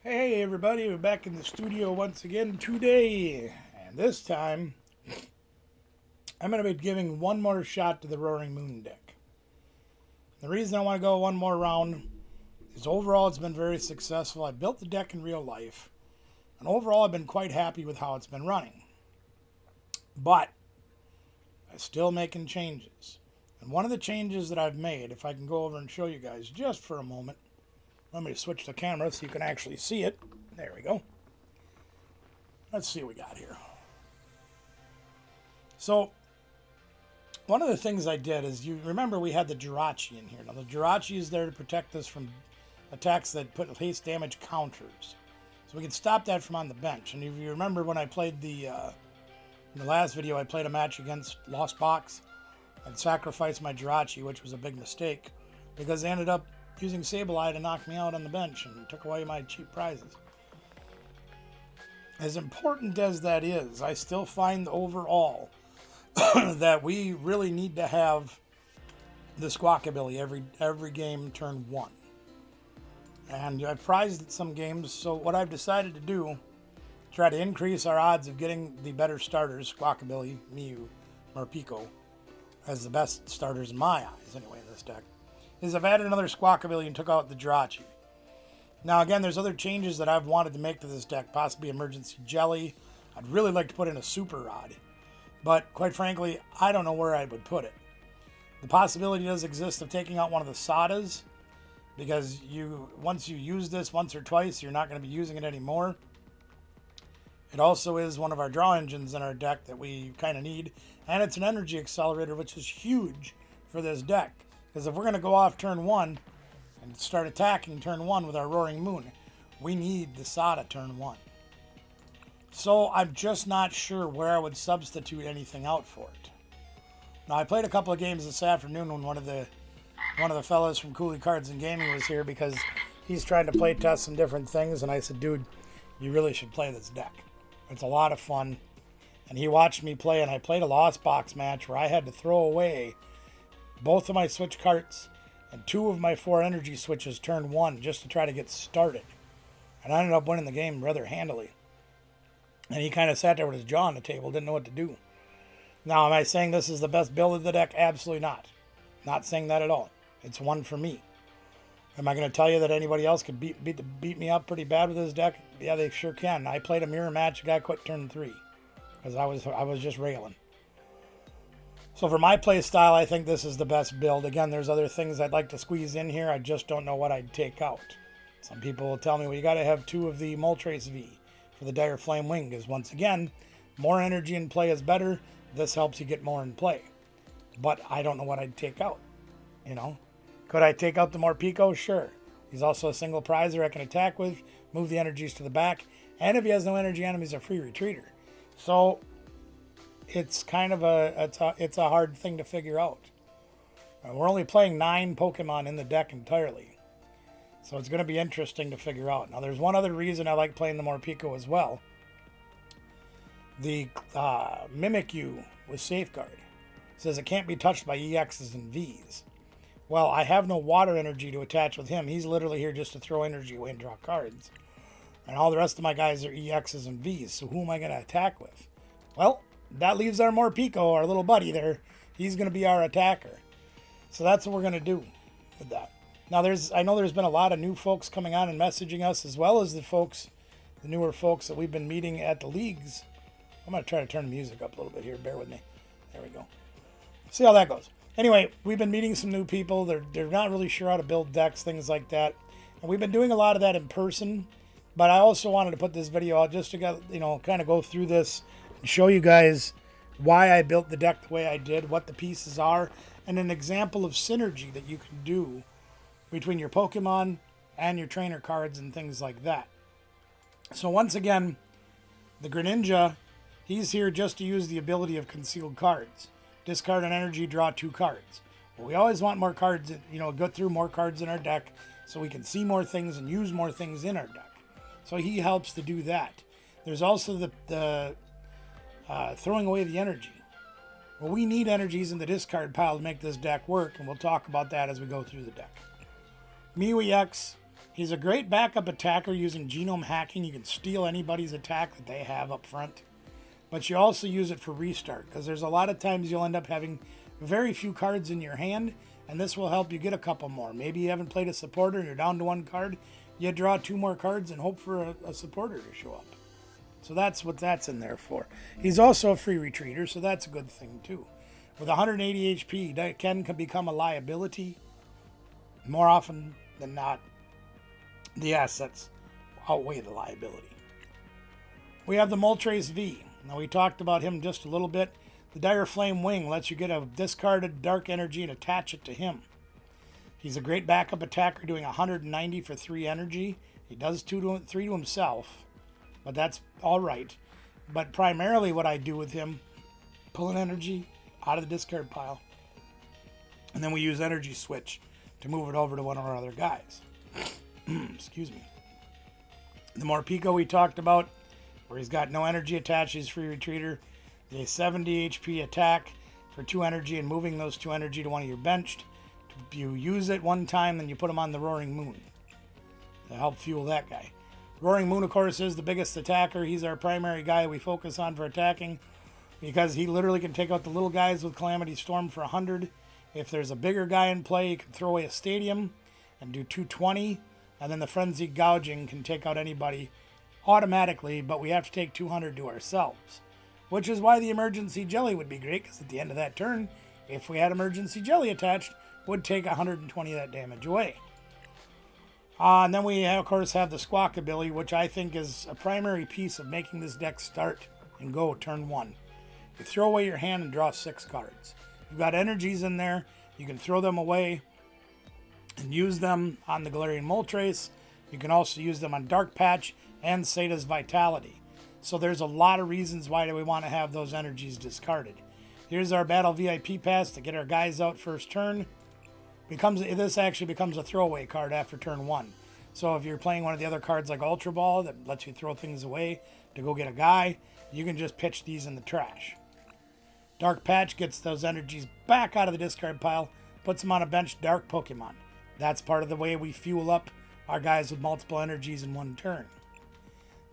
Hey everybody, we're back in the studio once again today, and this time I'm going to be giving one more shot to the Roaring Moon deck. The reason I want to go one more round is overall it's been very successful. I built the deck in real life, and overall I've been quite happy with how it's been running. But I'm still making changes. And one of the changes that I've made, if I can go over and show you guys just for a moment, let me switch the camera so you can actually see it. There we go. Let's see what we got here. So, one of the things I did is, you remember we had the Jirachi in here. Now, the Jirachi is there to protect us from attacks that put haste damage counters. So we can stop that from on the bench. And if you remember when I played in the last video, I played a match against Lost Box and sacrificed my Jirachi, which was a big mistake, because they ended up using Sableye to knock me out on the bench and took away my cheap prizes. As important as that is, I still find overall that we really need to have the Squawkabilly every game turn 1. And I've prized it some games, so what I've decided to do, try to increase our odds of getting the better starters, Squawkabilly, Mew, or Ptcgl, as the best starters in my eyes anyway in this deck, is I've added another Squawkabilly and took out the Jirachi. Now again, there's other changes that I've wanted to make to this deck, possibly Emergency Jelly. I'd really like to put in a Super Rod, but quite frankly, I don't know where I would put it. The possibility does exist of taking out one of the Sadas, because once you use this once or twice, you're not going to be using it anymore. It also is one of our draw engines in our deck that we kind of need, and it's an energy accelerator, which is huge for this deck. Because if we're going to go off turn 1 and start attacking turn 1 with our Roaring Moon, we need the Sada turn 1. So I'm just not sure where I would substitute anything out for it. Now, I played a couple of games this afternoon when one of the fellas from Cooley Cards and Gaming was here, because he's trying to play test some different things, and I said, dude, you really should play this deck. It's a lot of fun. And he watched me play, and I played a Lost Box match where I had to throw away both of my switch carts and 2 of my 4 energy switches turn 1 just to try to get started. And I ended up winning the game rather handily. And he kind of sat there with his jaw on the table, didn't know what to do. Now, am I saying this is the best build of the deck? Absolutely not. Not saying that at all. It's one for me. Am I going to tell you that anybody else could beat me up pretty bad with this deck? Yeah, they sure can. I played a mirror match. The guy quit turn 3 because I was just railing. So for my play style, I think this is the best build. Again, there's other things I'd like to squeeze in here. I just don't know what I'd take out. Some people will tell me, well, you got to have 2 of the Moltres V for the Dire Flame Wing, because once again, more energy in play is better. This helps you get more in play. But I don't know what I'd take out. Could I take out the more Ptcgl? Sure. He's also a single prizer I can attack with, move the energies to the back, and if he has no energy enemies, a free retreater. So it's kind of it's a hard thing to figure out. We're only playing 9 Pokemon in the deck entirely, so it's going to be interesting to figure out. Now, there's one other reason I like playing the more Ptcgl as well. The Mimikyu with Safeguard says it can't be touched by EXs and Vs. Well, I have no water energy to attach with him. He's literally here just to throw energy away and draw cards. And all the rest of my guys are EXs and Vs, so who am I going to attack with? Well, that leaves our more Ptcgl, our little buddy there. He's going to be our attacker. So that's what we're going to do with that. Now, I know there's been a lot of new folks coming on and messaging us, as well as the newer folks that we've been meeting at the leagues. I'm going to try to turn the music up a little bit here. Bear with me. There we go. See how that goes. Anyway, we've been meeting some new people. They're not really sure how to build decks, things like that. And we've been doing a lot of that in person. But I also wanted to put this video out just to kind of go through this and show you guys why I built the deck the way I did, what the pieces are, and an example of synergy that you can do between your Pokemon and your trainer cards and things like that. So once again, the Greninja, he's here just to use the ability of concealed cards. Discard an energy, draw 2 cards. Well, we always want more cards, go through more cards in our deck so we can see more things and use more things in our deck. So he helps to do that. There's also the throwing away the energy. Well, we need energies in the discard pile to make this deck work, and we'll talk about that as we go through the deck. Mew EX, He's a great backup attacker using genome hacking. You can steal anybody's attack that they have up front. But you also use it for restart, because there's a lot of times you'll end up having very few cards in your hand, and this will help you get a couple more. Maybe you haven't played a supporter and you're down to 1 card. You draw 2 more cards and hope for a supporter to show up. So that's what that's in there for. He's also a free retreater, so that's a good thing too. With 180 HP, that can become a liability. More often than not, the assets outweigh the liability. We have the Moltres V. Now, we talked about him just a little bit. The Dire Flame Wing lets you get a discarded dark energy and attach it to him. He's a great backup attacker, doing 190 for 3 energy. He does 3 to himself, but that's all right. But primarily what I do with him, pull an energy out of the discard pile, and then we use Energy Switch to move it over to one of our other guys. Excuse me. The Morpeko we talked about, where he's got no energy attached, he's free retreater. The 70 HP attack for 2 energy and moving those 2 energy to one of your benched. You use it one time, then you put him on the Roaring Moon to help fuel that guy. Roaring Moon, of course, is the biggest attacker. He's our primary guy we focus on for attacking, because he literally can take out the little guys with Calamity Storm for 100. If there's a bigger guy in play, you can throw away a stadium and do 220, and then the Frenzied Gouging can take out anybody automatically, but we have to take 200 to ourselves, which is why the Emergency Jelly would be great, because at the end of that turn, if we had Emergency Jelly attached, would take 120 of that damage away. And then we, of course, have the Ptcgl, which I think is a primary piece of making this deck start and go turn 1. You throw away your hand and draw 6 cards. You've got energies in there. You can throw them away and use them on the Galarian Moltres. You can also use them on Dark Patch and Seta's Vitality. So there's a lot of reasons why we want to have those energies discarded. Here's our Battle VIP Pass to get our guys out first turn. This actually becomes a throwaway card after turn 1. So if you're playing one of the other cards like Ultra Ball that lets you throw things away to go get a guy, you can just pitch these in the trash. Dark Patch gets those energies back out of the discard pile, puts them on a bench Dark Pokemon. That's part of the way we fuel up our guys with multiple energies in one turn.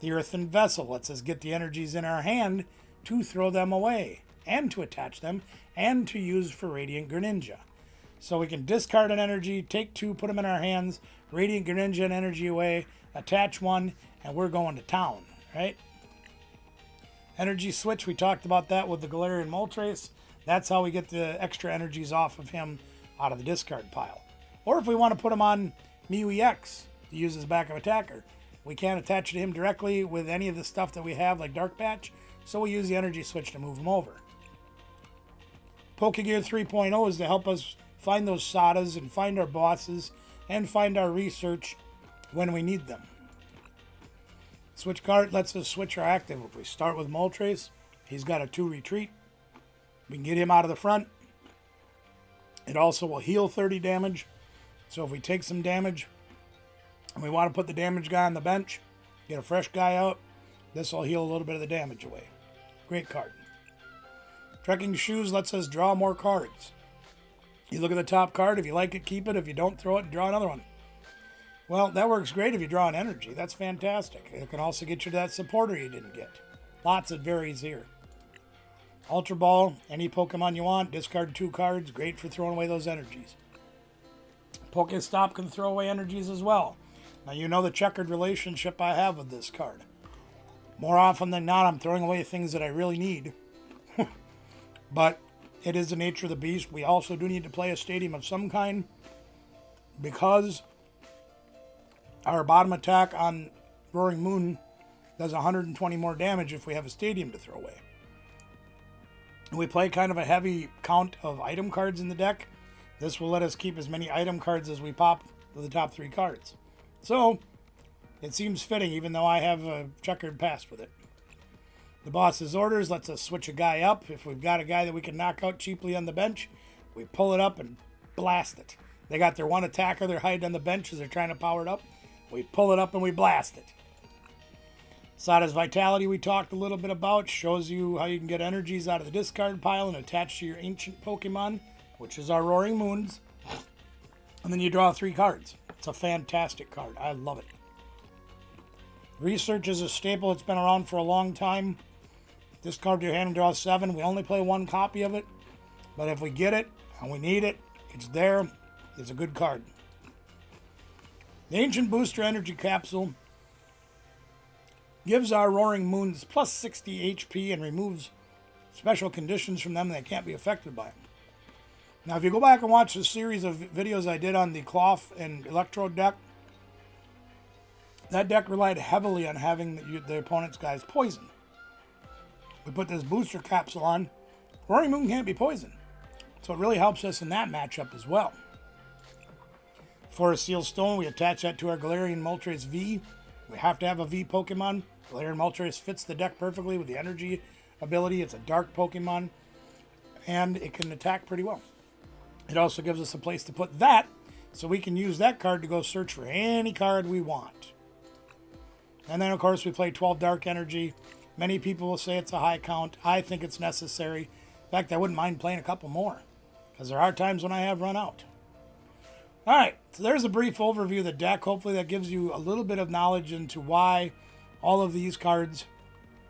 The Earthen Vessel lets us get the energies in our hand to throw them away, and to attach them, and to use for Radiant Greninja. So we can discard an energy, take 2, put them in our hands, Radiant Greninja an energy away, attach 1, and we're going to town, right? Energy Switch, we talked about that with the Galarian Moltres. That's how we get the extra energies off of him out of the discard pile. Or if we want to put him on Mew EX to use as backup attacker, we can't attach it to him directly with any of the stuff that we have like Dark Patch, so we use the Energy Switch to move him over. Ptcgl 3.0 is to help us find those SADAs and find our bosses and find our research when we need them. Switch card lets us switch our active. If we start with Moltres, he's got a 2 retreat. We can get him out of the front. It also will heal 30 damage. So if we take some damage and we want to put the damage guy on the bench, get a fresh guy out, this will heal a little bit of the damage away. Great card. Trekking Shoes lets us draw more cards. You look at the top card. If you like it, keep it. If you don't, throw it and draw another one. Well, that works great if you draw an energy. That's fantastic. It can also get you to that supporter you didn't get. Lots of varies here. Ultra Ball, any Pokemon you want, discard 2 cards. Great for throwing away those energies. Pokestop can throw away energies as well. Now you know the checkered relationship I have with this card. More often than not, I'm throwing away things that I really need. But it is the nature of the beast. We also do need to play a stadium of some kind, because our bottom attack on Roaring Moon does 120 more damage if we have a stadium to throw away. And we play kind of a heavy count of item cards in the deck. This will let us keep as many item cards as we pop with the top 3 cards. So, it seems fitting, even though I have a checkered past with it. The Boss's Orders lets us switch a guy up. If we've got a guy that we can knock out cheaply on the bench, we pull it up and blast it. They got their one attacker they're hiding on the bench as they're trying to power it up. We pull it up and we blast it. Sada's Vitality we talked a little bit about. Shows you how you can get energies out of the discard pile and attach to your ancient Pokemon, which is our Roaring Moons. And then you draw 3 cards. It's a fantastic card. I love it. Research is a staple. It's been around for a long time. Discard your hand and draw 7. We only play 1 copy of it. But if we get it and we need it, it's there. It's a good card. The Ancient Booster Energy Capsule gives our Roaring Moons plus 60 HP and removes special conditions from them that can't be affected by them. Now, if you go back and watch the series of videos I did on the Cloth and Electrode deck, that deck relied heavily on having the opponent's guys poisoned. We put this booster capsule on. Roaring Moon can't be poisoned. So it really helps us in that matchup as well. For a Seal Stone, we attach that to our Galarian Moltres V. We have to have a V Pokemon. Galarian Moltres fits the deck perfectly with the energy ability. It's a dark Pokemon, and it can attack pretty well. It also gives us a place to put that, so we can use that card to go search for any card we want. And then, of course, we play 12 Dark Energy. Many people will say it's a high count. I think it's necessary. In fact, I wouldn't mind playing a couple more, because there are times when I have run out. All right, so there's a brief overview of the deck. Hopefully that gives you a little bit of knowledge into why all of these cards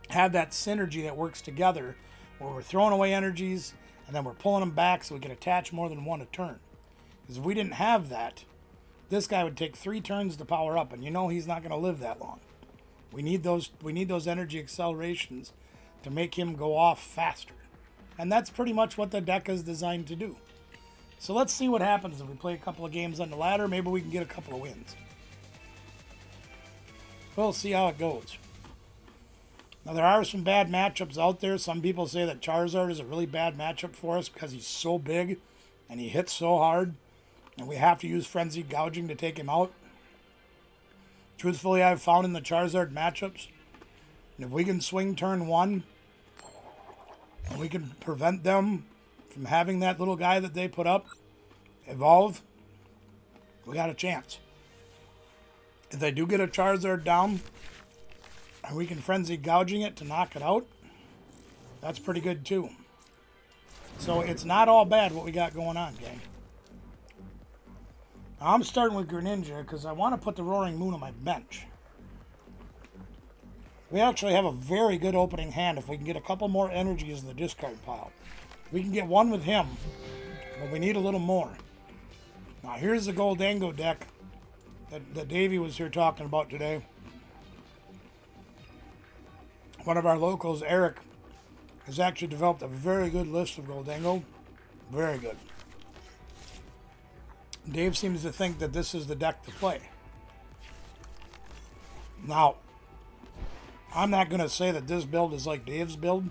have that synergy that works together, where we're throwing away energies and then we're pulling them back so we can attach more than 1 a turn. Because if we didn't have that, this guy would take 3 turns to power up, and you know he's not going to live that long. We need those energy accelerations to make him go off faster. And that's pretty much what the deck is designed to do. So let's see what happens if we play a couple of games on the ladder. Maybe we can get a couple of wins. We'll see how it goes. Now, there are some bad matchups out there. Some people say that Charizard is a really bad matchup for us because he's so big and he hits so hard, and we have to use Frenzied Gouging to take him out. Truthfully, I've found in the Charizard matchups, if we can swing turn 1 and we can prevent them from having that little guy that they put up evolve, we got a chance. If they do get a Charizard down and we can Frenzy Gouging it to knock it out, that's pretty good too. So it's not all bad what we got going on, gang. Now, I'm starting with Greninja because I want to put the Roaring Moon on my bench. We actually have a very good opening hand if we can get a couple more energies in the discard pile. We can get 1 with him, but we need a little more. Now, here's the Goldango deck that Davey was here talking about today. One of our locals, Eric, has actually developed a very good list of Goldango. Very good. Dave seems to think that this is the deck to play. Now, I'm not going to say that this build is like Dave's build.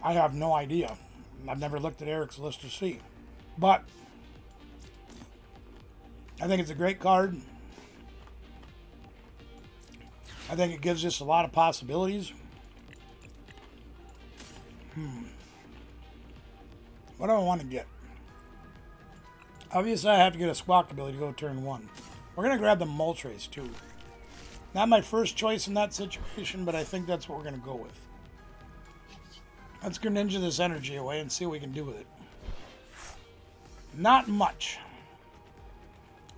I have no idea. I've never looked at Eric's list to see. But I think it's a great card. I think it gives us a lot of possibilities. What do I want to get? Obviously, I have to get a Squawk ability to go turn 1. We're going to grab the Moltres, too. Not my first choice in that situation, but I think that's what we're going to go with. Let's Greninja this energy away and see what we can do with it. Not much.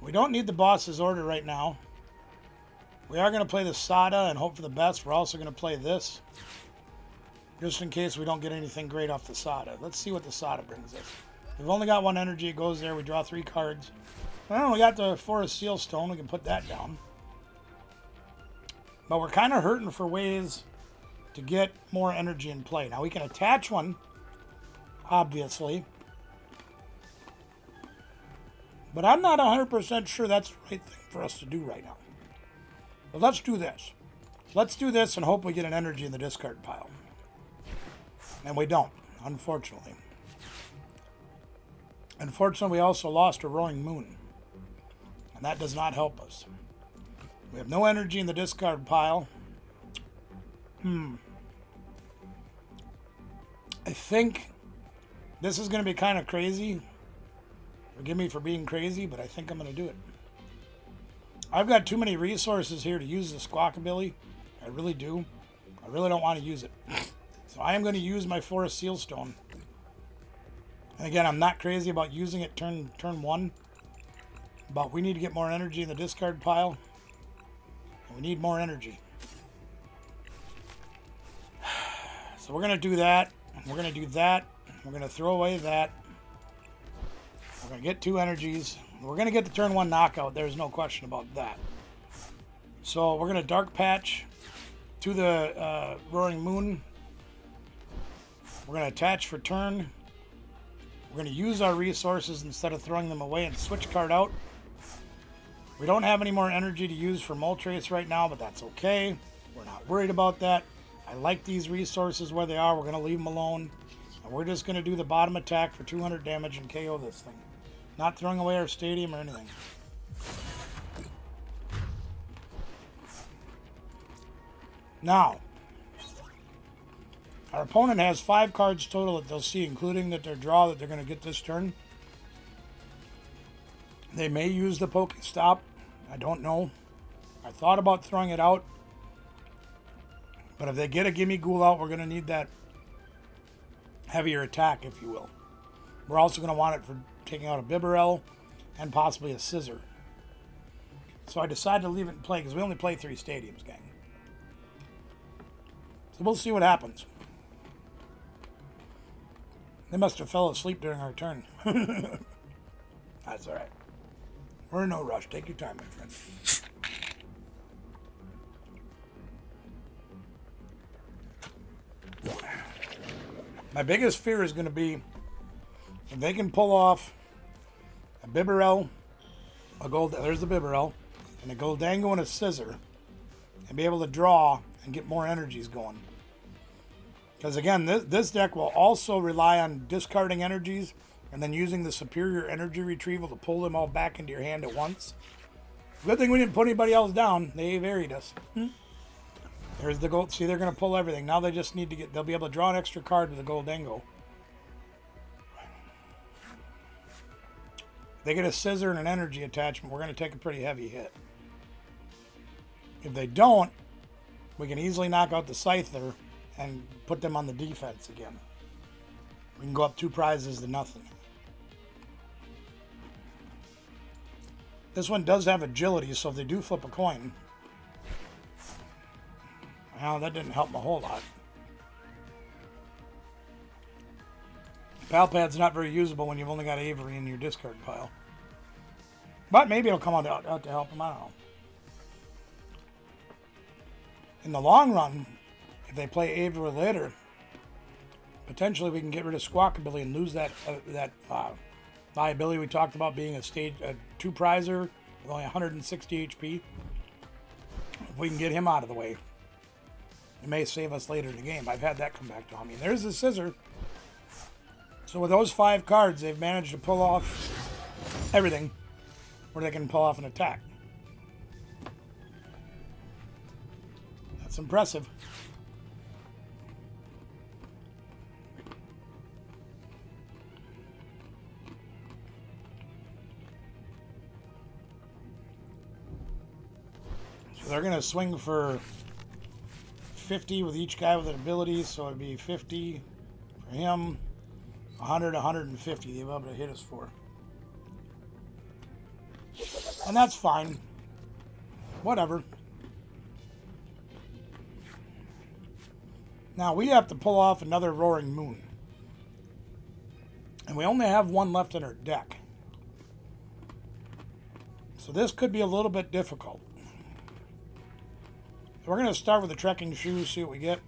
We don't need the boss's order right now. We are going to play the Sada and hope for the best. We're also going to play this, just in case we don't get anything great off the Sada. Let's see what the Sada brings us. We've only got 1 energy. It goes there. We draw 3 cards. Well, we got the Forest Seal Stone. We can put that down. But we're kind of hurting for ways to get more energy in play. Now, we can attach one, obviously. But I'm not 100% sure that's the right thing for us to do right now. But let's do this. Let's do this and hope we get an energy in the discard pile. And we don't, unfortunately. Unfortunately, we also lost a Roaring Moon. And that does not help us. We have no energy in the discard pile. I think this is going to be kind of crazy. Forgive me for being crazy, but I think I'm going to do it. I've got too many resources here to use the Squawk ability. I really do. I really don't want to use it. So I am going to use my Forest Seal Stone. And again, I'm not crazy about using it turn 1, but we need to get more energy in the discard pile. And we need more energy. So we're going to do that. We're going to do that. We're going to throw away that. We're going to get 2 energies. We're going to get the turn 1 knockout. There's no question about that. So we're going to Dark Patch to the Roaring Moon. We're going to attach for turn. We're going to use our resources instead of throwing them away and switch card out. We don't have any more energy to use for Moltres right now, but that's okay. We're not worried about that. I like these resources where they are. We're going to leave them alone. And we're just going to do the bottom attack for 200 damage and KO this thing. Not throwing away our stadium or anything. Now, our opponent has 5 cards total that they'll see, including their draw that they're going to get this turn. They may use the Pokestop. I don't know. I thought about throwing it out. But if they get a Gimme Ghoul out, we're going to need that heavier attack, if you will. We're also going to want it for taking out a Bibarel and possibly a Scissor. So I decided to leave it in play because we only play 3 stadiums, gang. So we'll see what happens. They must have fell asleep during our turn. That's all right. We're in no rush. Take your time, my friend. My biggest fear is going to be if they can pull off a Bibarel, there's the Bibarel, and a Goldango and a Scissor, and be able to draw and get more energies going. Because again, this deck will also rely on discarding energies and then using the superior energy retrieval to pull them all back into your hand at once. Good thing we didn't put anybody else down. They varied us. There's the gold. See, they're going to pull everything. Now they just need to they'll be able to draw an extra card with the Goldango. If they get a Scissor and an energy attachment, we're going to take a pretty heavy hit. If they don't, we can easily knock out the Scyther and put them on the defense again. We can go up 2 prizes to nothing. This one does have agility, so if they do flip a coin, well, that didn't help a whole lot. Pal Pad's not very usable when you've only got Avery in your discard pile. But maybe it'll come out to help him, I don't know. In the long run, if they play Avery later, potentially we can get rid of Squawkabilly and lose that liability we talked about being a 2 prizer with only 160 HP. If we can get him out of the way, it may save us later in the game. I've had that come back to haunt me. And there's the Scissor. So with those 5 cards, they've managed to pull off everything where they can pull off an attack. That's impressive. So they're going to swing for 50 with each guy with an ability, so it'd be 50 for him, 100, 150 they'll be able to hit us for. And that's fine. Whatever. Now we have to pull off another Roaring Moon. And we only have 1 left in our deck. So this could be a little bit difficult. We're going to start with the Trekking Shoes, see what we get.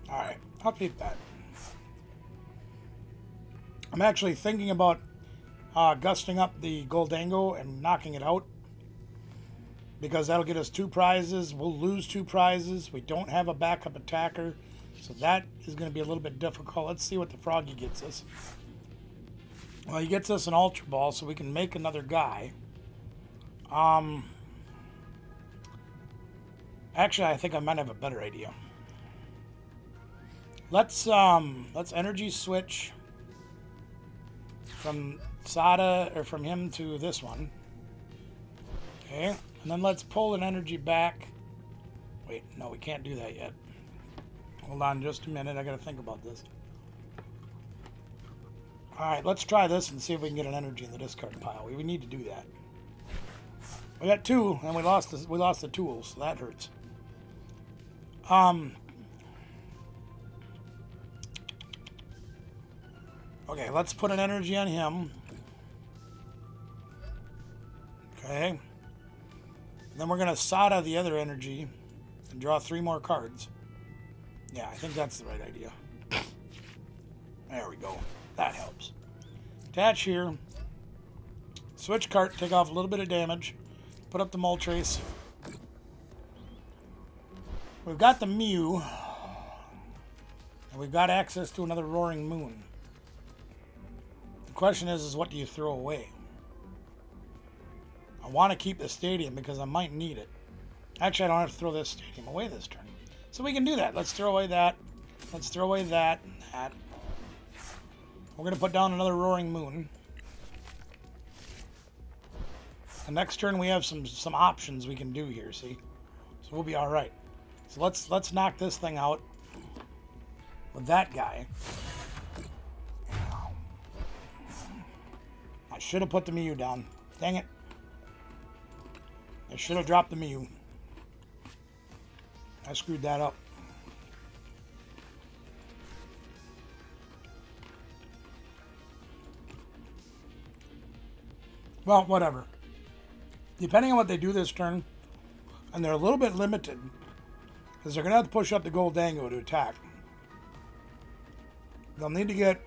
Alright, I'll keep that. I'm actually thinking about gusting up the Goldango and knocking it out. Because that'll get us 2 prizes. We'll lose 2 prizes. We don't have a backup attacker. So that is going to be a little bit difficult. Let's see what the Froggy gets us. Well, he gets us an Ultra Ball, so we can make another guy. Actually, I think I might have a better idea. Let's energy switch from Sada, or from him to this one. Okay, and then let's pull an energy back. Wait, no, we can't do that yet. Hold on just a minute, I gotta think about this. Alright, let's try this and see if we can get an energy in the discard pile. We need to do that. We got 2, and we lost the tools, so that hurts. Okay, let's put an energy on him. Okay. And then we're going to Sada the other energy and draw 3 more cards. Yeah, I think that's the right idea. There we go. That helps. Attach here. Switch cart, take off a little bit of damage. Put up the Moltres. We've got the Mew. And we've got access to another Roaring Moon. The question is what do you throw away? I want to keep the stadium because I might need it. Actually, I don't have to throw this stadium away this turn. So we can do that. Let's throw away that. Let's throw away that and that. We're going to put down another Roaring Moon. The next turn we have some options we can do here, see? So we'll be alright. So let's knock this thing out with that guy. I should have put the Mew down. Dang it. I should have dropped the Mew. I screwed that up. Well, whatever. Depending on what they do this turn, and they're a little bit limited, because they're going to have to push up the Goldango to attack. They'll need to get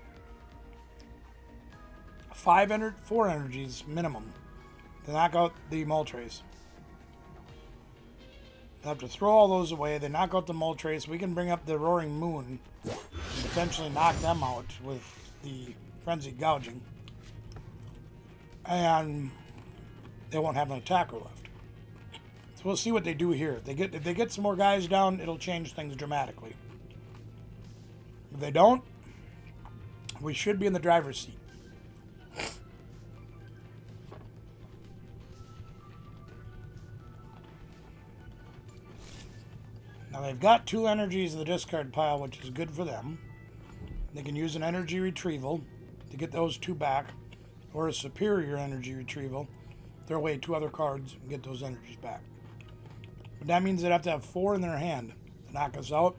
4 energies minimum to knock out the Moltres. They'll have to throw all those away. They knock out the Moltres. We can bring up the Roaring Moon and potentially knock them out with the Frenzied Gouging. And they won't have an attacker left. So we'll see what they do here. If they get some more guys down, it'll change things dramatically. If they don't, we should be in the driver's seat. Now they've got 2 energies in the discard pile, which is good for them. They can use an energy retrieval to get those 2 back, or a superior energy retrieval. Throw away 2 other cards and get those energies back. But that means they'd have to have 4 in their hand to knock us out.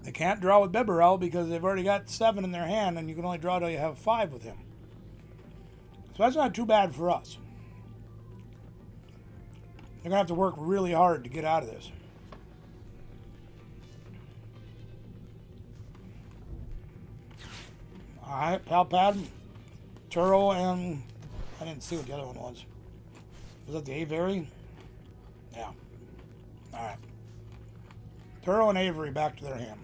They can't draw with Bibarel because they've already got 7 in their hand, and you can only draw till you have 5 with him. So that's not too bad for us. They're going to have to work really hard to get out of this. Alright, Palpad, Turo, and I didn't see what the other one was. Was that the Avery? Yeah. Alright. Turo and Avery back to their hand.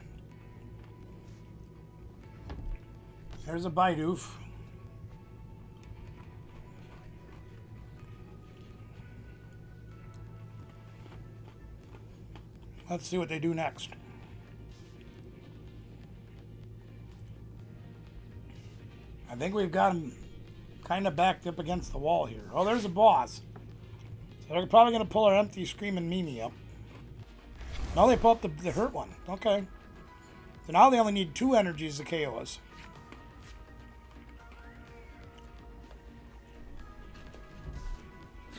There's a Bidoof. Let's see what they do next. I think we've got them kind of backed up against the wall here. Oh, there's a boss. So they're probably going to pull our empty Screaming Mimi up. Now they pull up the hurt one. Okay. So now they only need 2 energies to KO us.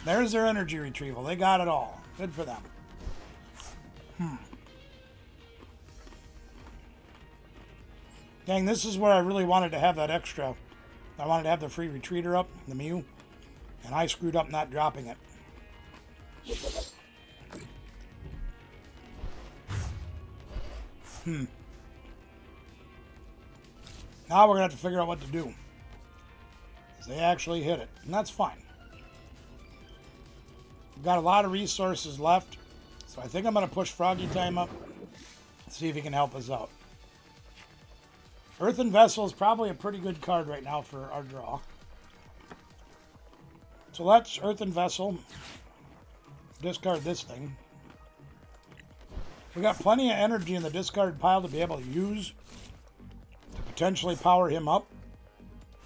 There's their energy retrieval. They got it all. Good for them. Dang, this is where I really wanted to have that extra. I wanted to have the free retreater up, the Mew, and I screwed up not dropping it. Now we're going to have to figure out what to do. Because they actually hit it, and that's fine. We've got a lot of resources left, so I think I'm going to push Froggy Time up and see if he can help us out. Earthen Vessel is probably a pretty good card right now for our draw. So let's Earthen Vessel. Discard this thing. We got plenty of energy in the discard pile to be able to use to potentially power him up.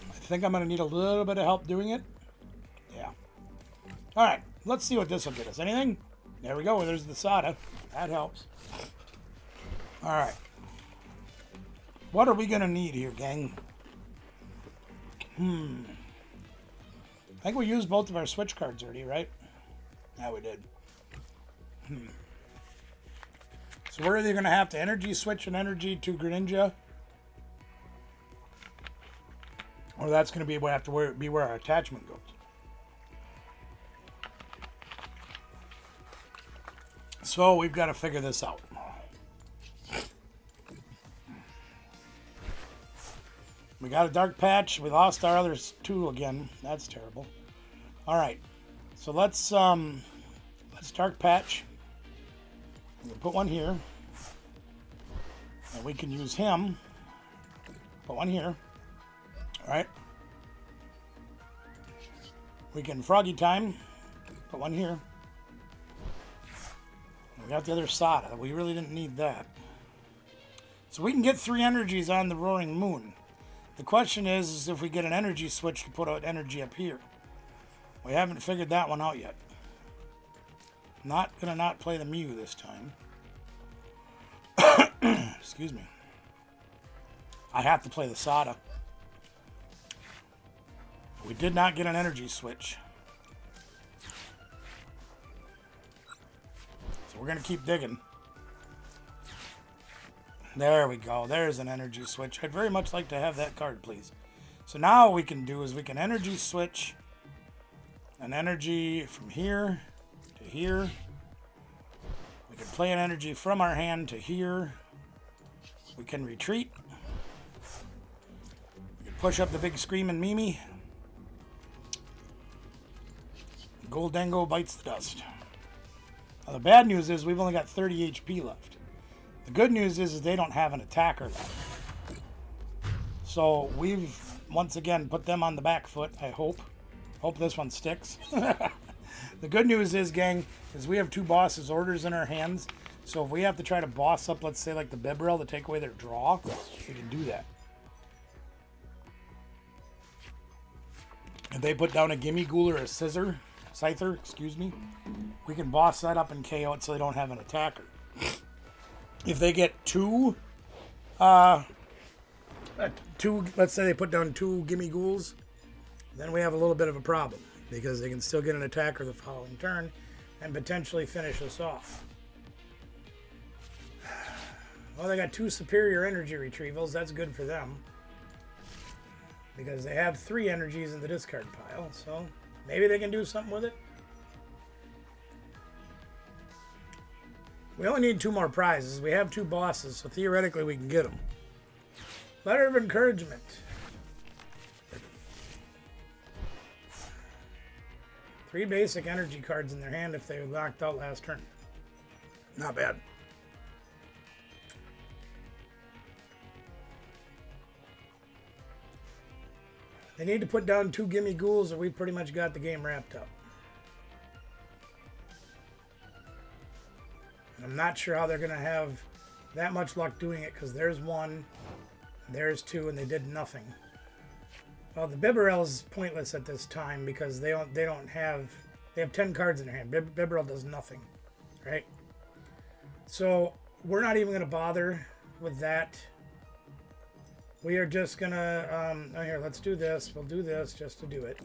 I think I'm going to need a little bit of help doing it. Yeah. Alright, let's see what this will get us. Anything? There we go. There's the Sada. That helps. Alright. What are we going to need here, gang? I think we used both of our switch cards already, right? Yeah, we did. So we're either going to have to energy switch an energy to Greninja, or that's going to be where our attachment goes. So we've got to figure this out. We got a dark patch. We lost our other two again. That's terrible. All right. So let's dark patch. We'll put one here. And we can use him. Put one here. All right. We can Froggy Time. Put one here. And we got the other Sada. We really didn't need that. So we can get 3 energies on the Roaring Moon. The question is if we get an energy switch to put out energy up here. We haven't figured that one out yet. Not going to not play the Mew this time. Excuse me. I have to play the Sada. We did not get an energy switch. So we're going to keep digging. There we go. There's an energy switch. I'd very much like to have that card, please. So now what we can do is we can energy switch an energy from here to here. We can play an energy from our hand to here. We can retreat. We can push up the big screaming Mimi. Goldango bites the dust. Now the bad news is we've only got 30 HP left. The good news is they don't have an attacker left. So we've, once again, put them on the back foot, I hope. Hope this one sticks. The good news is, gang, is we have 2 bosses' orders in our hands. So if we have to try to boss up, let's say, like the Ptcgl to take away their draw, we can do that. If they put down a Gimmighoul or a Scyther, excuse me, we can boss that up and KO it so they don't have an attacker. If they get 2, let's say they put down 2 Gimmighouls, then we have a little bit of a problem because they can still get an attacker the following turn and potentially finish us off. Well, they got 2 superior energy retrievals. That's good for them because they have 3 energies in the discard pile, so maybe they can do something with it. We only need 2 more prizes. We have 2 bosses, so theoretically we can get them. Letter of encouragement. Three basic energy cards in their hand if they were locked out last turn. Not bad. They need to put down 2 Gimmighouls or we've pretty much got the game wrapped up. And I'm not sure how they're going to have that much luck doing it because there's 1, there's 2, and they did nothing. Well, the Ptcgl is pointless at this time because they have 10 cards in their hand. Ptcgl does nothing, right? So we're not even going to bother with that. We are just going to, here, let's do this. We'll do this just to do it.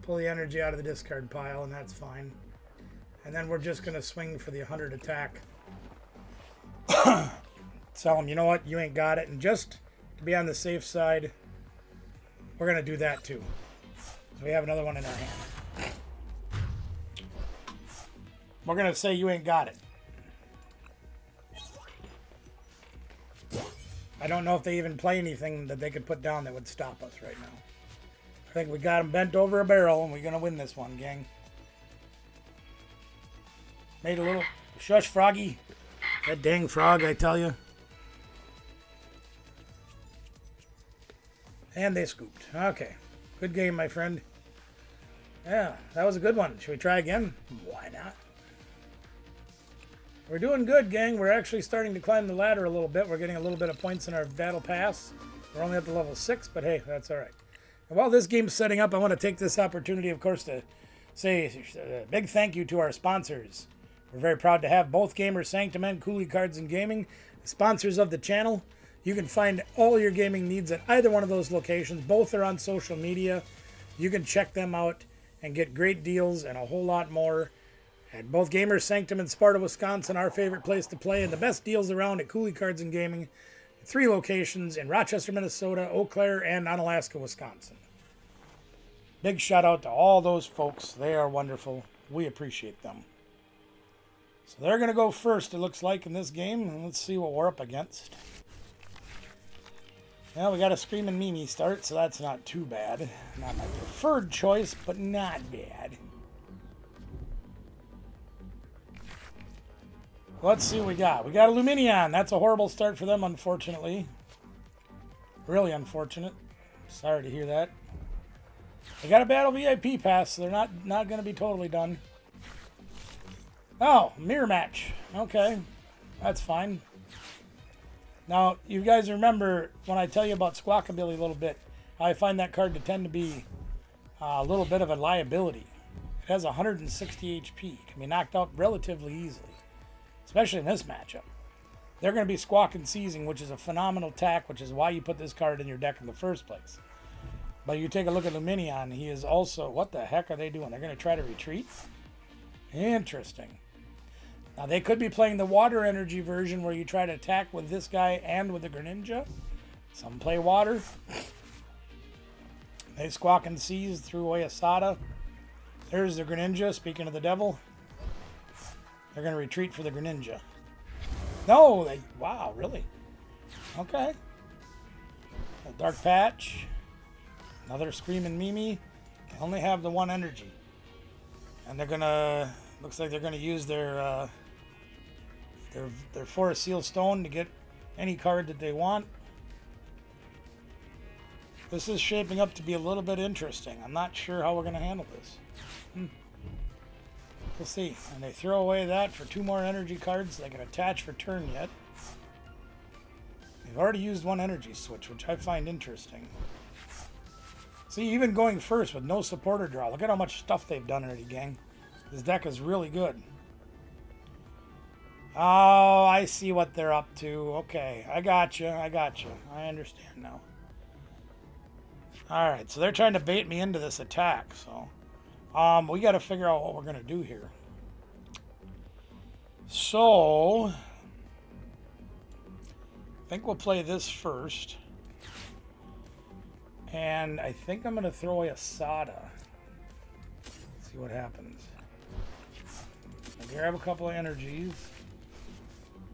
Pull the energy out of the discard pile, and that's fine. And then we're just going to swing for the 100 attack. Tell them, you know what, you ain't got it. And just to be on the safe side, we're going to do that too. So we have another one in our hand. We're going to say you ain't got it. I don't know if they even play anything that they could put down that would stop us right now. I think we got them bent over a barrel and we're going to win this one, gang. Made a little shush, Froggy. That dang frog, I tell you. And they scooped. Okay. Good game, my friend. Yeah, that was a good one. Should we try again? Why not? We're doing good, gang. We're actually starting to climb the ladder a little bit. We're getting a little bit of points in our battle pass. We're only up to level 6, but hey, that's all right. And while this game's setting up, I want to take this opportunity, of course, to say a big thank you to our sponsors. We're very proud to have both Gamer Sanctum and Cooley Cards and Gaming, sponsors of the channel. You can find all your gaming needs at either one of those locations. Both are on social media. You can check them out and get great deals and a whole lot more at both Gamers Sanctum and Sparta, Wisconsin, our favorite place to play, and the best deals around at Cooley Cards and Gaming. 3 locations in Rochester, Minnesota, Eau Claire, and Onalaska, Wisconsin. Big shout out to all those folks. They are wonderful. We appreciate them. So they're going to go first, it looks like, in this game. And let's see what we're up against. Well, we got a Screaming Mimi start, so that's not too bad. Not my preferred choice, but not bad. Let's see what we got. We got a Luminion. That's a horrible start for them, unfortunately. Really unfortunate. Sorry to hear that. They got a Battle VIP pass, so they're not going to be totally done. Oh, mirror match. Okay, that's fine. Now, you guys remember when I tell you about Squawkabilly a little bit, I find that card to tend to be a little bit of a liability. It has 160 HP. It can be knocked out relatively easily, especially in this matchup. They're going to be Squawk and Seizing, which is a phenomenal attack, which is why you put this card in your deck in the first place. But you take a look at Luminion, he is also... What the heck are they doing? They're going to try to retreat? Interesting. Now, they could be playing the water energy version where you try to attack with this guy and with the Greninja. Some play water. They Squawk and Seize, threw away a Sada. There's the Greninja, speaking of the devil. They're going to retreat for the Greninja. No, they... Wow, really? Okay. A Dark Patch. Another Screaming Mimi. They only have the 1 energy. And they're going to... Looks like they're going to use their Forest Seal Stone to get any card that they want. This is shaping up to be a little bit interesting. I'm not sure how we're going to handle this. We'll see. And they throw away that for 2 more energy cards. They can attach for turn yet. They've already used 1 energy switch, which I find interesting. See, even going first with no supporter draw. Look at how much stuff they've done already, gang. This deck is really good. Oh, I see what they're up to. Okay, I got you. I understand now. Alright, so they're trying to bait me into this attack, so... we got to figure out what we're going to do here. So... I think we'll play this first. And I think I'm going to throw away a Sada. See what happens. I'll grab a couple of energies.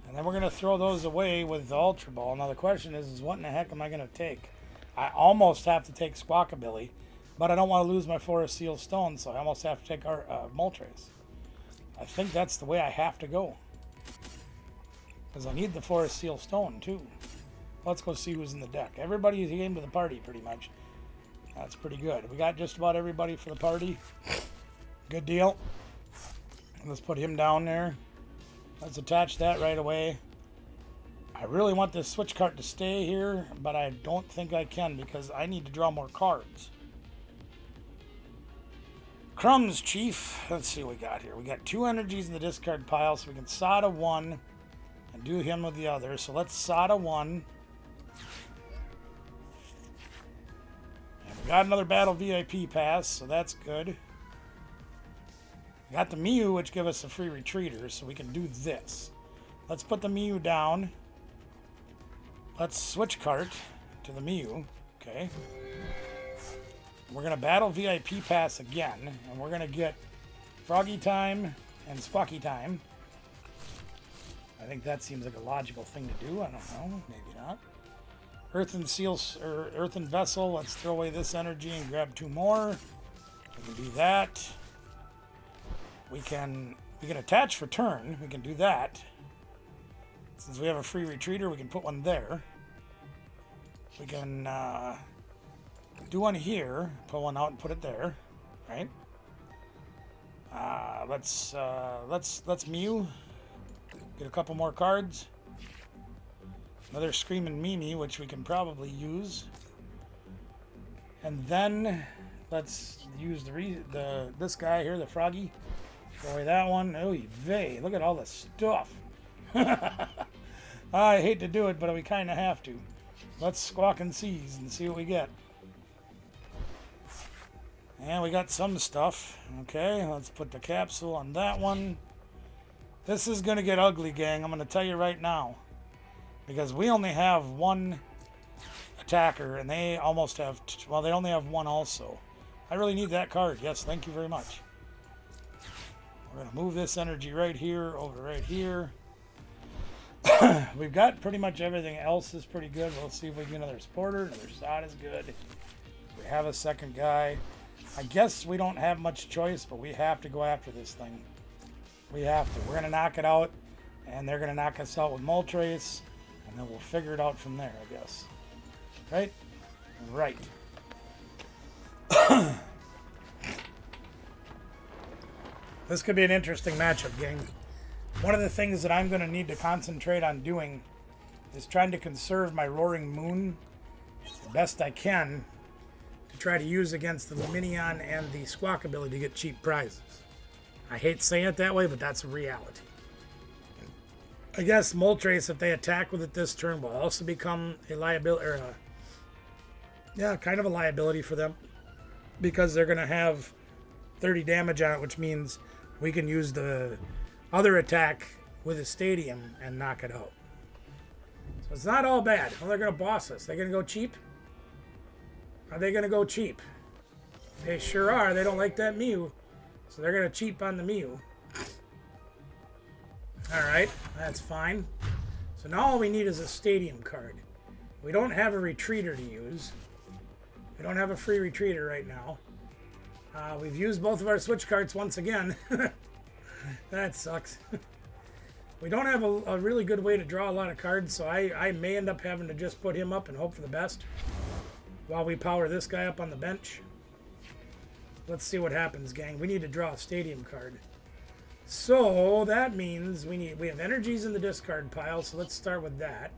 And then we're going to throw those away with the Ultra Ball. Now the question is what in the heck am I going to take? I almost have to take Squawkabilly, but I don't want to lose my Forest Seal Stone, so I almost have to take our Moltres. I think that's the way I have to go. Because I need the Forest Seal Stone, too. Let's go see who's in the deck. Everybody came to the party, pretty much. That's pretty good. We got just about everybody for the party. Good deal. Let's put him down there. Let's attach that right away. I really want this switch card to stay here, but I don't think I can because I need to draw more cards. Crumbs, Chief. Let's see what we got here. We got 2 energies in the discard pile, so we can Sada 1 and do him with the other. So let's Sada 1. And we got another Battle VIP pass, so that's good. We got the Mew, which give us a free retreater, so we can do this. Let's put the Mew down. Let's switch cart to the Mew. Okay. We're going to Battle VIP pass again, and we're going to get Froggy Time and Squawky Time. I think that seems like a logical thing to do. I don't know. Maybe not. Earthen Seals, or Earthen Vessel. Let's throw away this energy and grab 2 more. We can do that. We can attach for turn. We can do that. Since we have a free retreater, we can put one there. We can do one here, pull one out and put it there, right? Let's Mew. Get a couple more cards. Another Screaming Mimi, which we can probably use. And then let's use this guy here, the Froggy. Throw away that one. Oh, vey! Look at all this stuff. I hate to do it, but we kind of have to. Let's squawk and seize and see what we get. And we got some stuff. Okay, let's put the capsule on that one. This is going to get ugly, gang. I'm going to tell you right now. Because we only have one attacker, and they almost have... Well, they only have one also. I really need that card. Yes, thank you very much. We're going to move this energy right here over right here. We've got pretty much everything else is pretty good. We'll see if we get another supporter. Another shot is good. We have a second guy. I guess we don't have much choice, but we have to go after this thing. We have to. We're going to knock it out, and they're going to knock us out with Moltres, and then we'll figure it out from there, I guess. Right? Right. This could be an interesting matchup, gang. One of the things that I'm going to need to concentrate on doing is trying to conserve my Roaring Moon the best I can to try to use against the Luminion and the Squawkabilly to get cheap prizes. I hate saying it that way, but that's a reality. I guess Moltres, if they attack with it this turn, will also become a liability, or kind of a liability for them, because they're going to have 30 damage on it, which means we can use the other attack with a stadium and knock it out. So it's not all bad. Well, they're going to boss us. They're going to go cheap? Are they going to go cheap? They sure are. They don't like that Mew. So they're going to cheap on the Mew. Alright, that's fine. So now all we need is a stadium card. We don't have a retreater to use. We don't have a free retreater right now. We've used both of our switch cards once again. That sucks. We don't have a really good way to draw a lot of cards, so I may end up having to just put him up and hope for the best while we power this guy up on the bench. Let's see what happens, gang. We need to draw a stadium card. So that means we have energies in the discard pile, so let's start with that.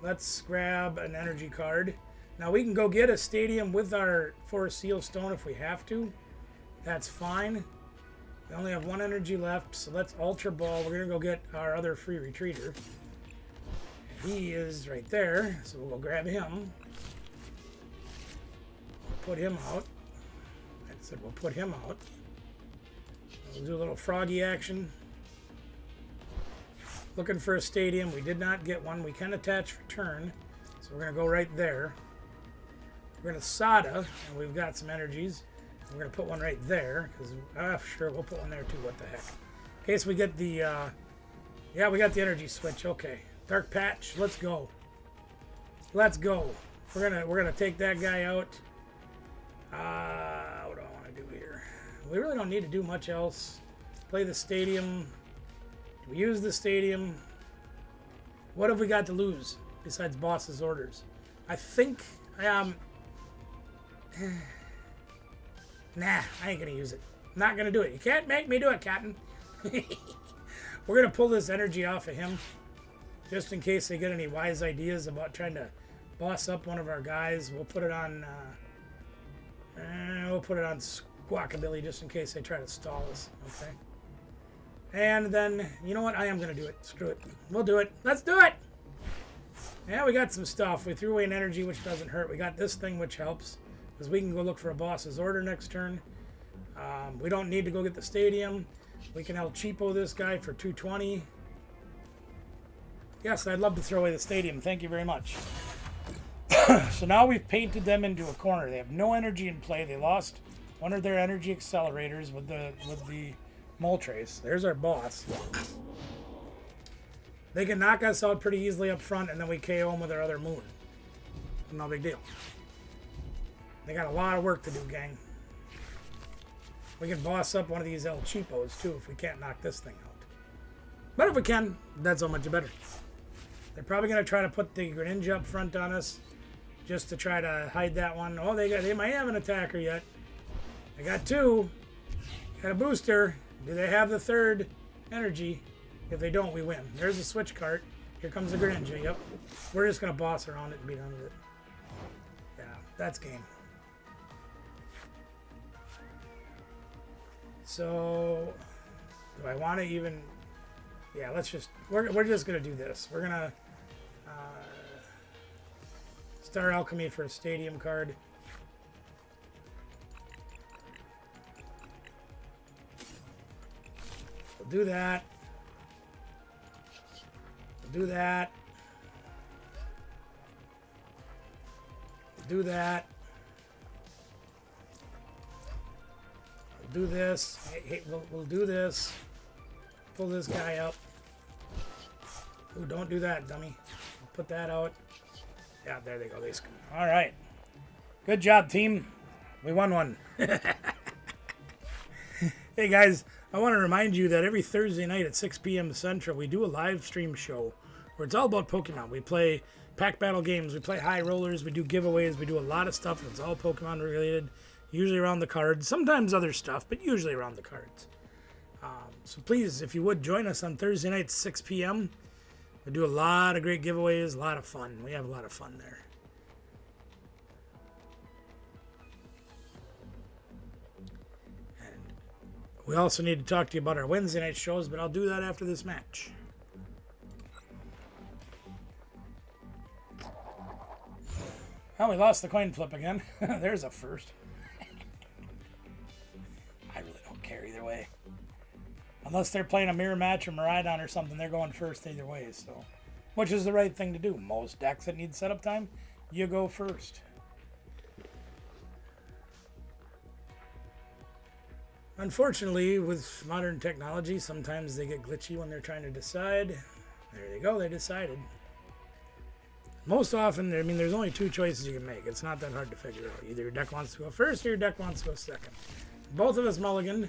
Let's grab an energy card. Now we can go get a stadium with our Forest Seal Stone if we have to. That's fine. We only have one energy left, so let's Ultra Ball. We're going to go get our other free retreater. He is right there, so we'll go grab him. Put him out. I said we'll put him out. We'll do a little froggy action. Looking for a stadium. We did not get one. We can attach for turn, so we're going to go right there. We're going to Sada, and we've got some energies. We're going to put one right there, because, sure, we'll put one there too, what the heck. In case we get the, yeah, we got the energy switch, okay. Dark Patch, let's go. Let's go. We're gonna take that guy out. What do I want to do here? We really don't need to do much else. Play the stadium. We use the stadium. What have we got to lose, besides boss's orders? I think, nah, I ain't gonna use it. Not gonna do it. You can't make me do it, Captain. We're gonna pull this energy off of him, just in case they get any wise ideas about trying to boss up one of our guys. We'll put it on. We'll put it on Squawkabilly just in case they try to stall us. Okay. And then, you know what? I am gonna do it. Screw it. We'll do it. Let's do it. Yeah, we got some stuff. We threw away an energy, which doesn't hurt. We got this thing, which helps, because we can go look for a boss's order next turn. We don't need to go get the stadium. We can El Cheapo this guy for 220. Yes, I'd love to throw away the stadium. Thank you very much. So now we've painted them into a corner. They have no energy in play. They lost one of their energy accelerators with the Moltres. There's our boss. They can knock us out pretty easily up front, and then we KO them with our other moon. No big deal. They got a lot of work to do, gang. We can boss up one of these El Cheapos, too, if we can't knock this thing out. But if we can, that's so much better. They're probably going to try to put the Greninja up front on us, just to try to hide that one. Oh, they might have an attacker yet. They got two. Got a booster. Do they have the third energy? If they don't, we win. There's a switch cart. Here comes the Greninja. Yep. We're just going to boss around it and be done with it. Yeah, that's game. So, do I want to even... Yeah, let's just, we're just going to do this. We're going to Star Alchemy for a stadium card. We'll do that. We'll do that. We'll do that. We'll do this. Hey, we'll do this. Pull this guy up. Ooh, don't do that, dummy. I'll put that out. Yeah, there they go. They scoot. All right. Good job, team. We won one. Hey, guys, I want to remind you that every Thursday night at 6 p.m. Central, we do a live stream show where it's all about Pokemon. We play pack battle games. We play high rollers. We do giveaways. We do a lot of stuff that's all Pokemon related, usually around the cards. Sometimes other stuff, but usually around the cards. So please, if you would, join us on Thursday night at 6 p.m. We do a lot of great giveaways, a lot of fun. We have a lot of fun there. And we also need to talk to you about our Wednesday night shows, but I'll do that after this match. Oh, we lost the coin flip again. There's a first. I really don't care either way. Unless they're playing a mirror match or Miraidon or something, they're going first either way. So, which is the right thing to do. Most decks that need setup time, you go first. Unfortunately, with modern technology, sometimes they get glitchy when they're trying to decide. There they go, they decided. Most often, I mean, there's only two choices you can make. It's not that hard to figure out. Either your deck wants to go first or your deck wants to go second. Both of us mulliganed.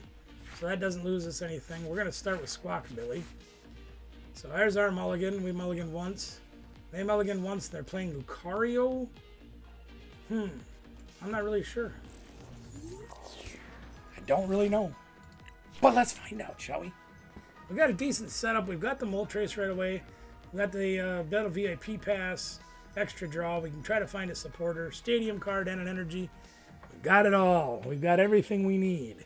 So that doesn't lose us anything. We're going to start with Squawkabilly. So there's our mulligan. We mulliganed once. They mulliganed once. They're playing Lucario. I'm not really sure. I don't really know. But let's find out, shall we? We've got a decent setup. We've got the Moltres right away. We've got the Battle VIP Pass, extra draw. We can try to find a supporter, stadium card, and an energy. We've got it all. We've got everything we need.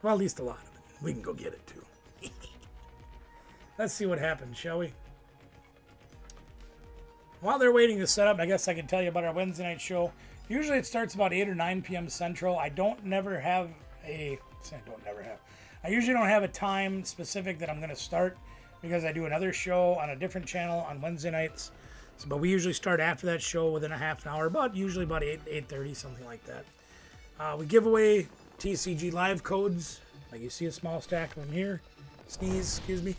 Well, at least a lot of it. We can go get it, too. Let's see what happens, shall we? While they're waiting to set up, I guess I can tell you about our Wednesday night show. Usually it starts about 8 or 9 p.m. Central. I usually don't have a time specific that I'm going to start because I do another show on a different channel on Wednesday nights. So, but we usually start after that show within a half an hour, but usually about 8:30, something like that. We give away TCG live codes, like you see a small stack of them here. Sneeze, excuse me.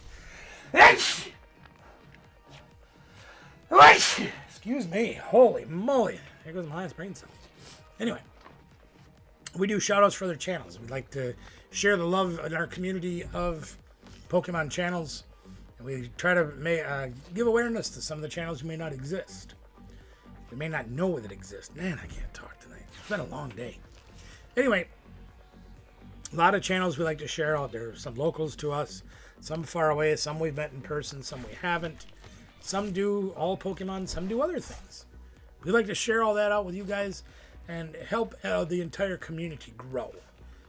Excuse me. Holy moly. There goes my highest brain cell. Anyway, we do shout-outs for other channels. We'd like to share the love in our community of Pokemon channels. And we try to give awareness to some of the channels who may not exist. They may not know that exist. Man, I can't talk tonight. It's been a long day. Anyway, a lot of channels we like to share out there. Some locals to us, some far away, some we've met in person, some we haven't. Some do all Pokemon, some do other things. We like to share all that out with you guys and help the entire community grow.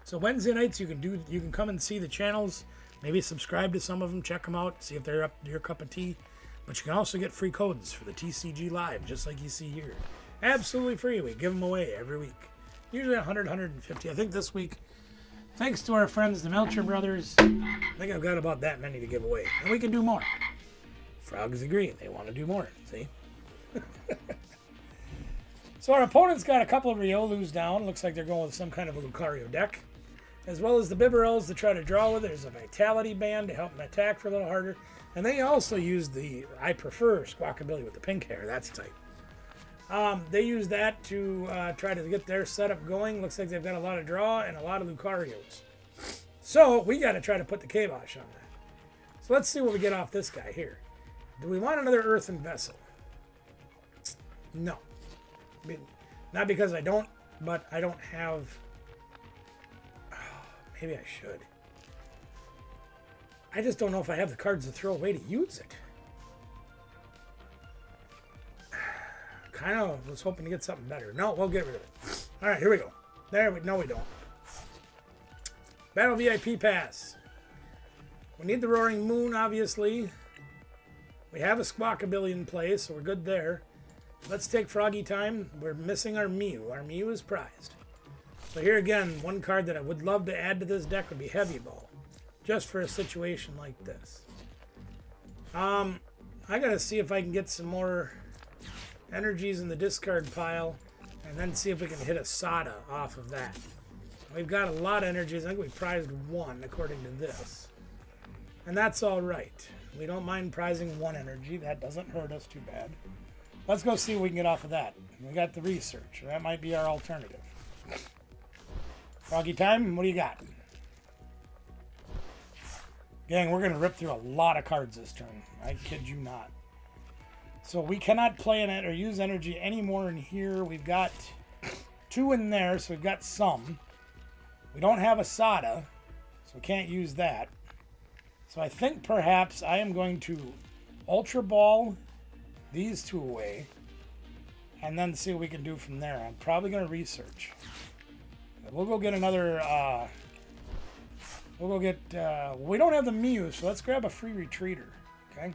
So Wednesday nights you can come and see the channels, maybe subscribe to some of them, check them out, see if they're up to your cup of tea. But you can also get free codes for the TCG Live, just like you see here. Absolutely free. We give them away every week. Usually 100, 150. I think this week, thanks to our friends, the Melcher brothers, I think I've got about that many to give away. And we can do more. Frogs agree. They want to do more. See? So our opponent's got a couple of Riolus down. Looks like they're going with some kind of a Lucario deck. As well as the Bibarels to try to draw with. There's a Vitality Band to help them attack for a little harder. And they also use I prefer Squawkabilly with the pink hair. That's tight. They use that to try to get their setup going. Looks like they've got a lot of draw and a lot of Lucarios. So we got to try to put the kibosh on that. So let's see what we get off this guy here. Do we want another Earthen Vessel? No. I mean, not because I don't, but I don't have... Oh, maybe I should. I just don't know if I have the cards to throw away to use it. Kind of was hoping to get something better. No, we'll get rid of it. All right, here we go. No, we don't. Battle VIP Pass. We need the Roaring Moon, obviously. We have a Squawkabilly in place, so we're good there. Let's take Froggy Time. We're missing our Mew. Our Mew is prized. So here again, one card that I would love to add to this deck would be Heavy Ball. Just for a situation like this. I gotta see if I can get some more energies in the discard pile. And then see if we can hit a Sada off of that. We've got a lot of energies. I think we prized 1 according to this. And that's alright. We don't mind prizing 1 energy. That doesn't hurt us too bad. Let's go see what we can get off of that. We got the research. That might be our alternative. Froggy Time, what do you got? Gang, we're going to rip through a lot of cards this turn. I kid you not. So we cannot play in it or use energy anymore in here. We've got 2 in there, so we've got some. We don't have a Sada, so we can't use that. So I think perhaps I am going to Ultra Ball these 2 away and then see what we can do from there. I'm probably going to research. We'll go get another... we'll go get... we don't have the Mew, so let's grab a free retreater. Okay?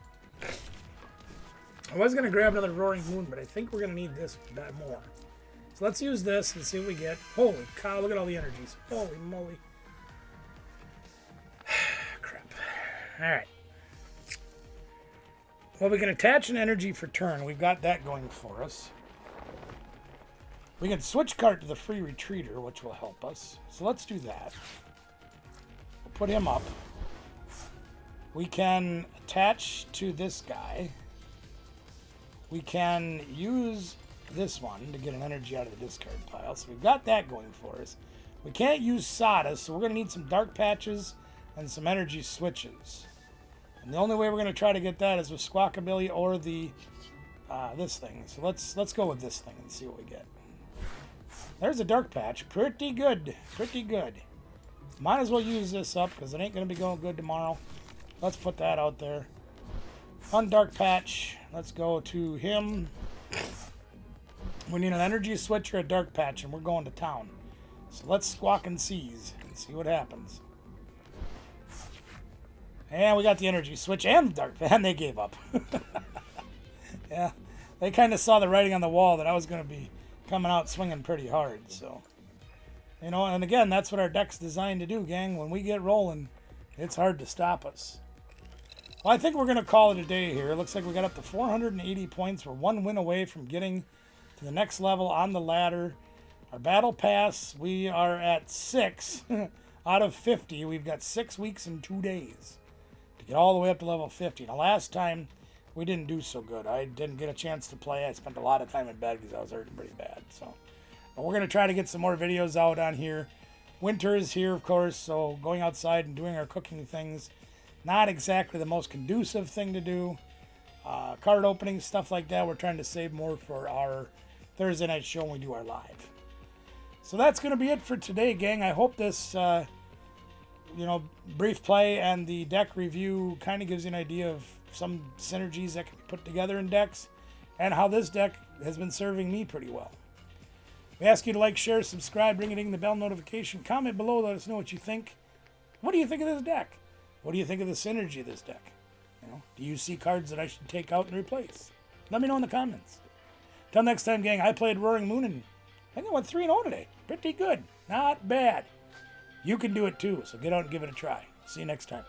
I was going to grab another Roaring Moon, but I think we're going to need this more. So let's use this and see what we get. Holy cow, look at all the energies. Holy moly. Crap. Alright. Well, we can attach an energy for turn. We've got that going for us. We can switch card to the free retreater, which will help us. So let's do that. We'll put him up. We can attach to this guy. We can use this one to get an energy out of the discard pile. So we've got that going for us. We can't use Sada, so we're going to need some dark patches and some energy switches. And the only way we're going to try to get that is with Squawkabilly or the this thing. So let's go with this thing and see what we get. There's a dark patch. Pretty good. Pretty good. Might as well use this up because it ain't going to be going good tomorrow. Let's put that out there. Fun dark patch. Let's go to him. We need an energy switch or a dark patch, and we're going to town. So let's squawk and seize and see what happens. And we got the energy switch and the dark patch, and they gave up. Yeah, they kind of saw the writing on the wall that I was going to be coming out swinging pretty hard. So, you know, and again, that's what our deck's designed to do, gang. When we get rolling, it's hard to stop us. Well, I think we're going to call it a day here. It looks like we got up to 480 points. We're 1 win away from getting to the next level on the ladder. Our battle pass, we are at 6 out of 50. We've got 6 weeks and 2 days to get all the way up to level 50. Now, last time, we didn't do so good. I didn't get a chance to play. I spent a lot of time in bed because I was hurting pretty bad. So, but we're going to try to get some more videos out on here. Winter is here, of course, so going outside and doing our cooking things, not exactly the most conducive thing to do. Card openings, stuff like that, we're trying to save more for our Thursday night show when we do our live. So that's going to be it for today, gang. I hope this, brief play and the deck review kind of gives you an idea of some synergies that can be put together in decks and how this deck has been serving me pretty well. We ask you to like, share, subscribe, ring the bell notification, comment below, let us know what you think. What do you think of this deck? What do you think of the synergy of this deck? Do you see cards that I should take out and replace? Let me know in the comments. Till next time, gang, I played Roaring Moon, and I think I went 3-0 today. Pretty good. Not bad. You can do it too, so get out and give it a try. See you next time.